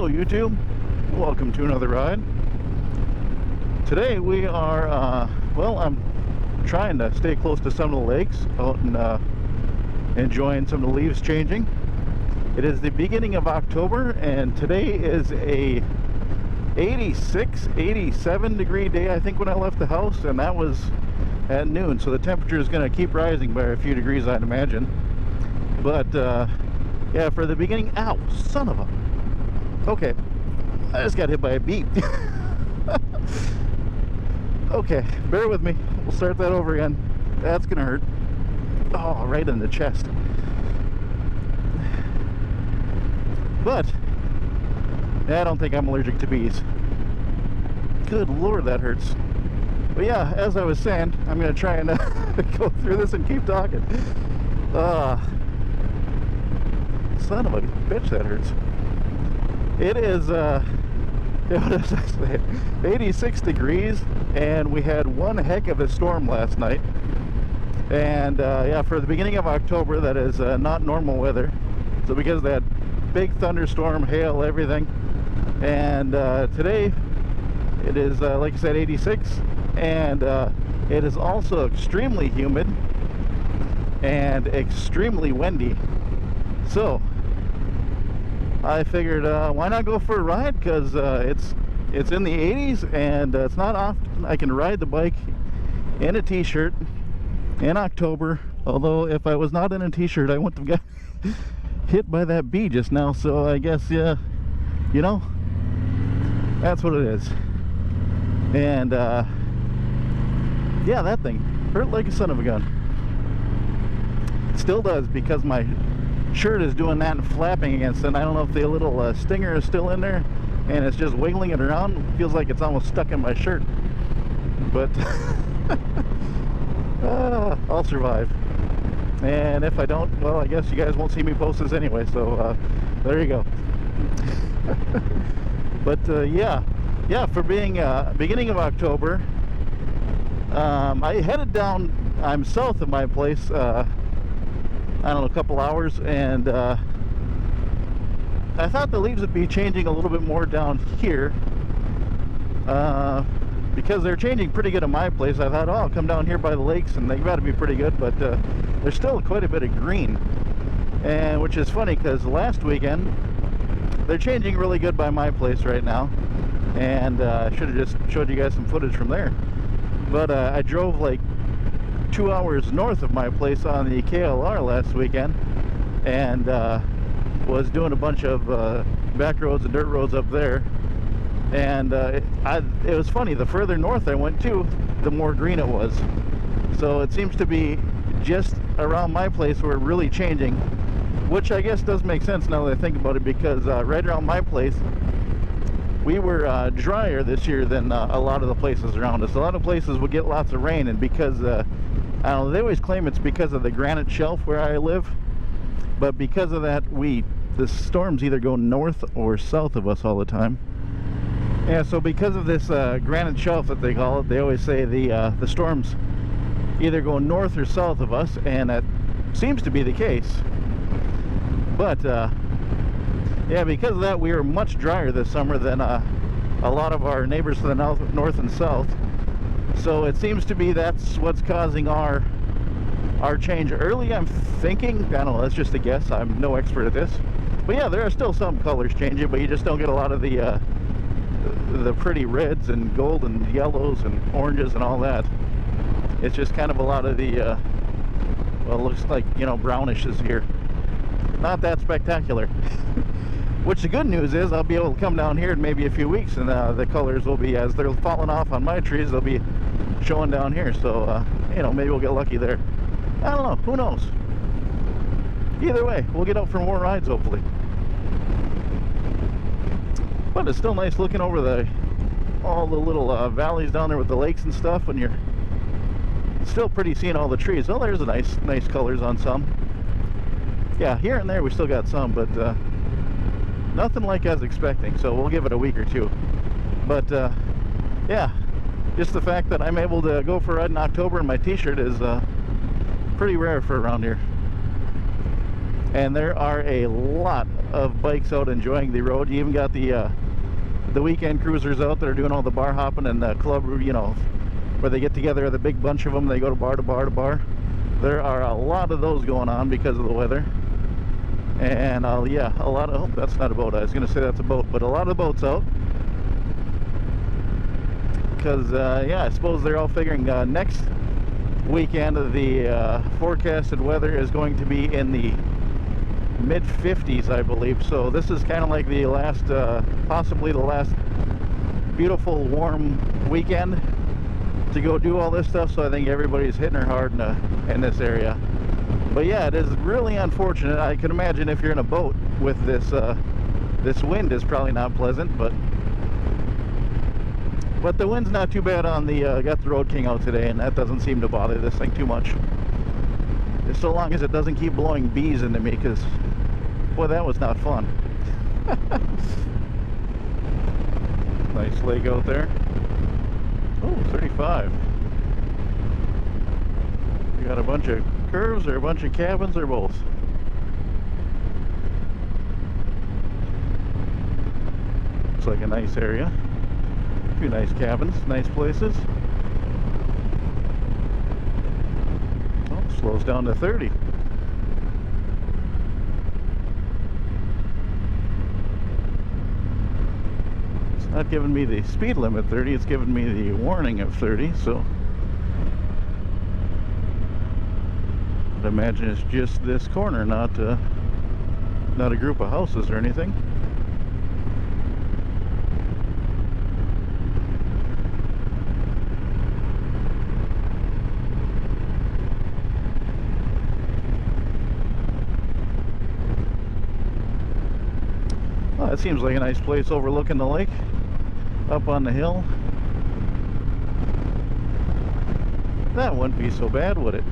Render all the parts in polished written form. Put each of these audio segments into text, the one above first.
Hello YouTube, welcome to another ride. Today we are, I'm trying to stay close to some of the lakes out and enjoying some of the leaves changing. It is the beginning of October and today is a 86, 87 degree day I think when I left the house, and that was at noon, so the temperature is going to keep rising by a few degrees I'd imagine. But yeah, for the beginning, ow, son of a... Okay, I just got hit by a beep. Okay, bear with me. We'll start that over again. That's gonna hurt. Oh, right in the chest. But I don't think I'm allergic to bees. Good Lord, that hurts. But yeah, as I was saying, I'm gonna try and go through this and keep talking. Son of a bitch, that hurts. It is, what did I say? 86 degrees, and we had one heck of a storm last night. And yeah, for the beginning of October, that is not normal weather. So because of that big thunderstorm, hail, everything. And today, it is, like I said, 86. And it is also extremely humid and extremely windy. So I figured why not go for a ride, because it's in the 80s and it's not often I can ride the bike in a t-shirt in October. Although if I was not in a t-shirt I wouldn't have got hit by that bee just now. So I guess, yeah, you know, that's what it is. And yeah, that thing hurt like a son of a gun. It still does, because my shirt is doing that and flapping against it. I don't know if the little stinger is still in there and it's just wiggling it around. It feels like it's almost stuck in my shirt, but I'll survive. And if I don't, well, I guess you guys won't see me post this anyway, so there you go. But yeah, for being beginning of October, I headed down, I'm south of my place, I don't know, a couple hours, and I thought the leaves would be changing a little bit more down here, because they're changing pretty good at my place. I thought, oh, I'll come down here by the lakes and they've got to be pretty good, but there's still quite a bit of green, and which is funny because last weekend they're changing really good by my place right now, and I should have just showed you guys some footage from there. But I drove like 2 hours north of my place on the KLR last weekend, and was doing a bunch of back roads and dirt roads up there, and it was funny, the further north I went to, the more green it was. So it seems to be just around my place where it's really changing, which I guess does make sense now that I think about it, because right around my place we were drier this year than a lot of the places around us. A lot of places would get lots of rain, and because I don't know, they always claim it's because of the granite shelf where I live, but because of that, the storms either go north or south of us all the time. Yeah, so because of this granite shelf that they call it, they always say the storms either go north or south of us, and that seems to be the case. But yeah, because of that, we are much drier this summer than a lot of our neighbors to the north and south. So it seems to be that's what's causing our change early, I'm thinking. I don't know, that's just a guess. I'm no expert at this. But yeah, there are still some colors changing, but you just don't get a lot of the pretty reds and gold and yellows and oranges and all that. It's just kind of a lot of the, well, it looks like, you know, brownishes here. Not that spectacular. Which the good news is I'll be able to come down here in maybe a few weeks, and the colors will be, as they're falling off on my trees, they'll be showing down here. So you know, maybe we'll get lucky there. I don't know, who knows. Either way, we'll get out for more rides hopefully. But it's still nice looking over all the little valleys down there with the lakes and stuff, and you're still pretty seeing all the trees. Oh, there's a nice colors on some. Yeah, here and there we still got some, but nothing like I was expecting, so we'll give it a week or two. But yeah, just the fact that I'm able to go for a ride in October in my t-shirt is pretty rare for around here. and there are a lot of bikes out enjoying the road. You even got the weekend cruisers out that are doing all the bar hopping and the club, you know, where they get together, the big bunch of them, they go to bar to bar to bar. There are a lot of those going on because of the weather. And yeah, a lot of, oh, that's not a boat, I was gonna say that's a boat, but a lot of boats out because yeah, I suppose they're all figuring next weekend the forecasted weather is going to be in the mid 50s, I believe. So this is kind of like the last possibly the last beautiful warm weekend to go do all this stuff. So I think everybody's hitting her hard in this area. But yeah, it is really unfortunate. I can imagine if you're in a boat with this this wind is probably not pleasant, but the wind's not too bad on the got the Road King out today, and that doesn't seem to bother this thing too much. Just so long as it doesn't keep blowing bees into me, because boy, that was not fun. Nice lake out there. Oh, 35. We got a bunch of curves or a bunch of cabins or both. Looks like a nice area. A few nice cabins, nice places. Oh, slows down to 30. It's not giving me the speed limit 30, it's giving me the warning of 30, so I'd imagine it's just this corner, not a group of houses or anything. Well, that seems like a nice place overlooking the lake, up on the hill. That wouldn't be so bad, would it?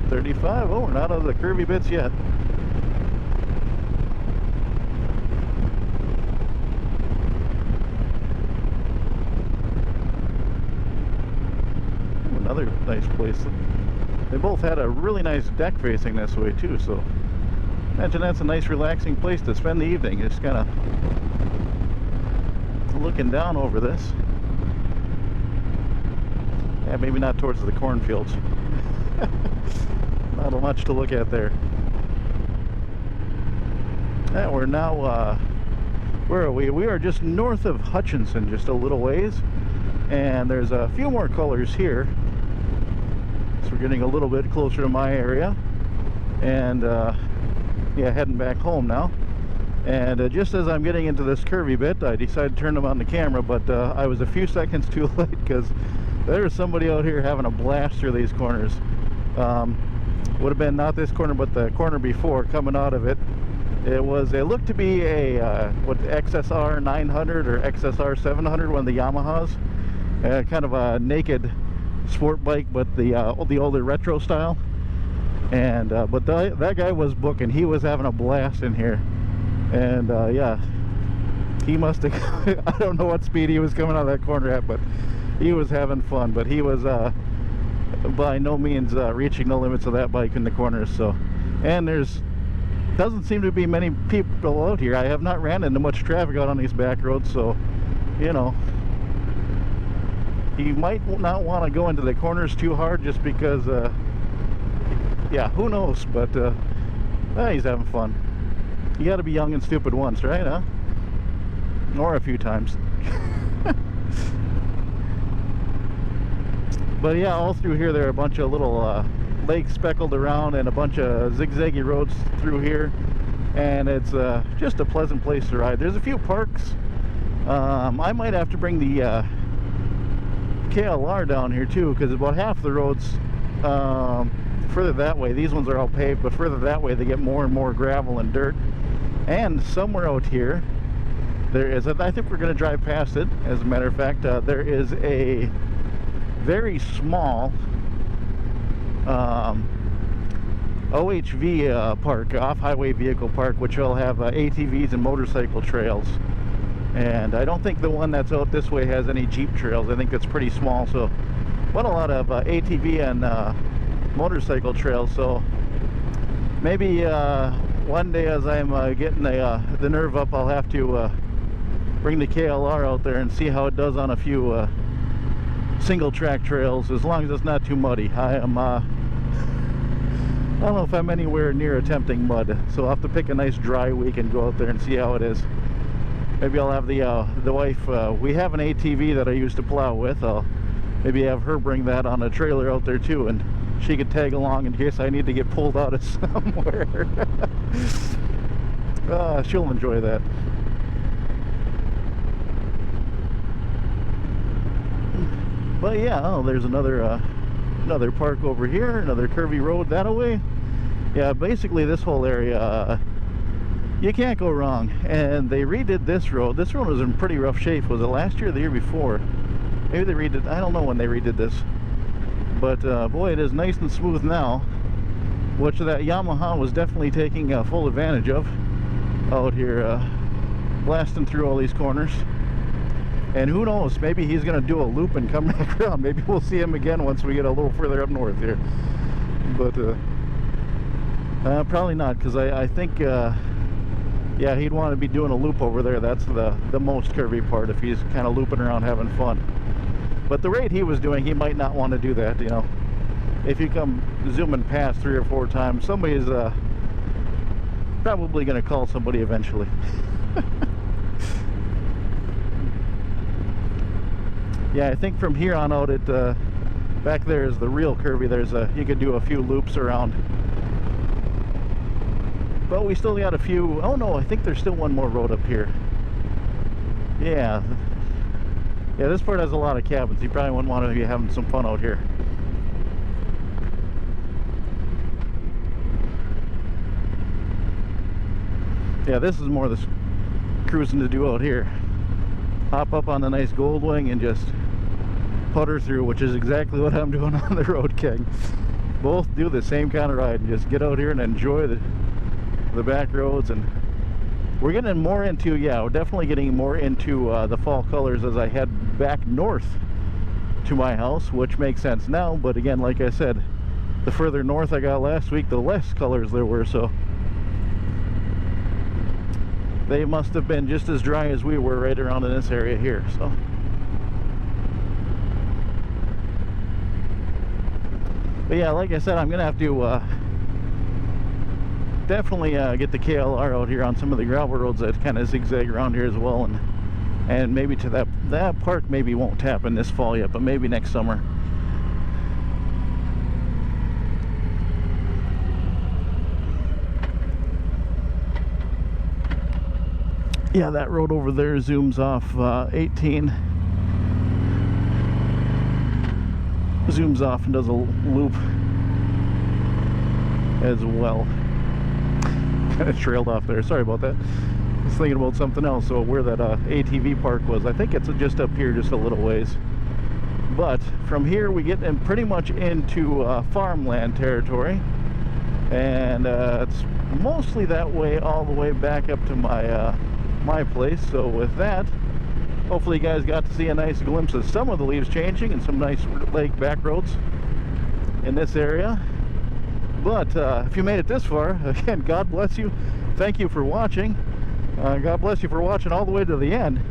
35. Oh, we're not out of the curvy bits yet. Ooh, another nice place. They both had a really nice deck facing this way too, so imagine that's a nice relaxing place to spend the evening, just kind of looking down over this. Yeah, maybe not towards the cornfields. Not much to look at there. Yeah, we're now, where are we? We are just north of Hutchinson, just a little ways. And there's a few more colors here. So we're getting a little bit closer to my area. And, yeah, heading back home now. And just as I'm getting into this curvy bit, I decided to turn them on the camera, but I was a few seconds too late because there's somebody out here having a blast through these corners. Would have been not this corner, but the corner before, coming out of it. It looked to be a what, XSR 900 or XSR 700, one of the Yamahas, kind of a naked sport bike, but the older retro style. And but that guy was booking. He was having a blast in here, and yeah, he must have. I don't know what speed he was coming out of that corner at, but he was having fun. But he was by no means reaching the limits of that bike in the corners. So, and doesn't seem to be many people out here. I have not ran into much traffic out on these back roads, so you know, he might not want to go into the corners too hard, just because yeah, who knows, but he's having fun. You got to be young and stupid once, right? Huh? Or a few times. But yeah, all through here there are a bunch of little lakes speckled around, and a bunch of zigzaggy roads through here, and it's just a pleasant place to ride. There's a few parks. I might have to bring the KLR down here too, because about half the roads further that way, these ones are all paved, but further that way they get more and more gravel and dirt. And somewhere out here there is I think we're going to drive past it, as a matter of fact. There is a very small OHV park, off-highway vehicle park, which will have ATVs and motorcycle trails. And I don't think the one that's out this way has any Jeep trails. I think it's pretty small, so but a lot of ATV and motorcycle trail. So maybe one day, as I'm getting the nerve up, I'll have to bring the KLR out there and see how it does on a few single track trails, as long as it's not too muddy. I don't know if I'm anywhere near attempting mud, so I'll have to pick a nice dry week and go out there and see how it is. Maybe I'll have the wife, we have an ATV that I used to plow with. I'll maybe have her bring that on a trailer out there too, and she could tag along in case I need to get pulled out of somewhere. She'll enjoy that. But yeah, oh, there's another park over here, another curvy road that way. Yeah, basically this whole area, you can't go wrong. And they redid this road. This road was in pretty rough shape. Was it last year or the year before? Maybe they redid, I don't know when they redid this. But boy, it is nice and smooth now, which that Yamaha was definitely taking full advantage of out here, blasting through all these corners. And who knows, maybe he's going to do a loop and come back around. Maybe we'll see him again once we get a little further up north here. But probably not, because I think yeah, he'd want to be doing a loop over there. That's the most curvy part, if he's kind of looping around having fun. But the rate he was doing, he might not want to do that, you know. If you come zooming past 3 or 4 times, somebody's probably going to call somebody eventually. Yeah, I think from here on out, it back there is the real curvy. There's you could do a few loops around. But we still got a few. Oh no, I think there's still one more road up here. Yeah. Yeah, this part has a lot of cabins. You probably wouldn't want to be having some fun out here. Yeah, this is more the cruising to do out here. Hop up on the nice Goldwing and just putter through, which is exactly what I'm doing on the Road King. Both do the same kind of ride and just get out here and enjoy the back roads. And we're getting more into, yeah, we're definitely getting more into the fall colors as I head back north to my house, which makes sense now. But again, like I said, the further north I got last week, the less colors there were. So they must have been just as dry as we were right around in this area here. So but yeah, like I said, I'm gonna have to definitely get the KLR out here on some of the gravel roads that kind of zigzag around here as well, and maybe to that park maybe won't happen this fall yet, but maybe next summer. Yeah, that road over there zooms off 18. Zooms off and does a loop as well. Kind of trailed off there. Sorry about that. I was thinking about something else. So where that ATV park was, I think it's just up here, just a little ways. But from here we get in pretty much into farmland territory, and it's mostly that way all the way back up to my place. So with that, hopefully you guys got to see a nice glimpse of some of the leaves changing and some nice lake back roads in this area. But if you made it this far, again, God bless you. Thank you for watching. God bless you for watching all the way to the end.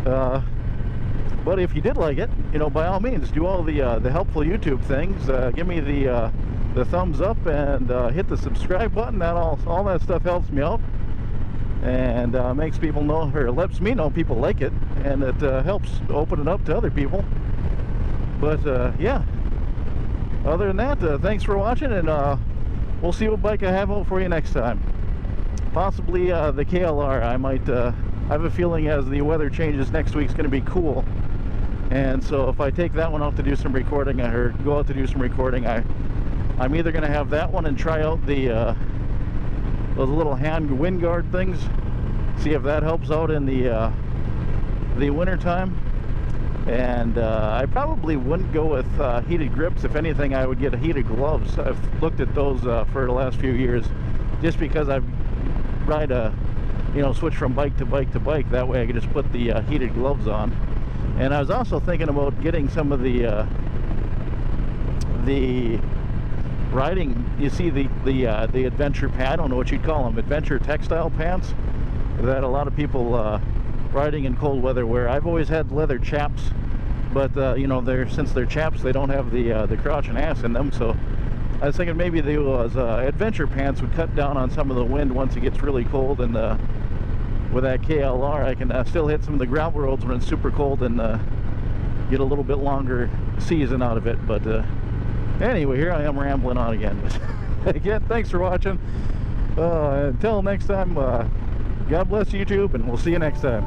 But if you did like it, you know, by all means, do all the helpful YouTube things. Give me the thumbs up and hit the subscribe button. That all that stuff helps me out, and makes people know, or lets me know people like it, and it helps open it up to other people. But yeah, other than that, thanks for watching, and we'll see what bike I have out for you next time. Possibly the KLR. I might I have a feeling as the weather changes next week's going to be cool, and so if I take that one out to do some recording, or go out to do some recording, I'm either going to have that one and try out the those little hand wind guard things, see if that helps out in the winter time. And I probably wouldn't go with heated grips. If anything, I would get heated gloves. I've looked at those for the last few years, just because I've tried to, you know, switch from bike to bike to bike. That way I could just put the heated gloves on. And I was also thinking about getting some of the riding, you see the adventure pants, I don't know what you'd call them, adventure textile pants that a lot of people riding in cold weather wear. I've always had leather chaps, but you know, since they're chaps, they don't have the crotch and ass in them. So I was thinking maybe those adventure pants would cut down on some of the wind once it gets really cold, and with that KLR I can still hit some of the gravel roads when it's super cold and get a little bit longer season out of it. But anyway, here I am rambling on again. Again, thanks for watching. Until next time, God bless YouTube, and we'll see you next time.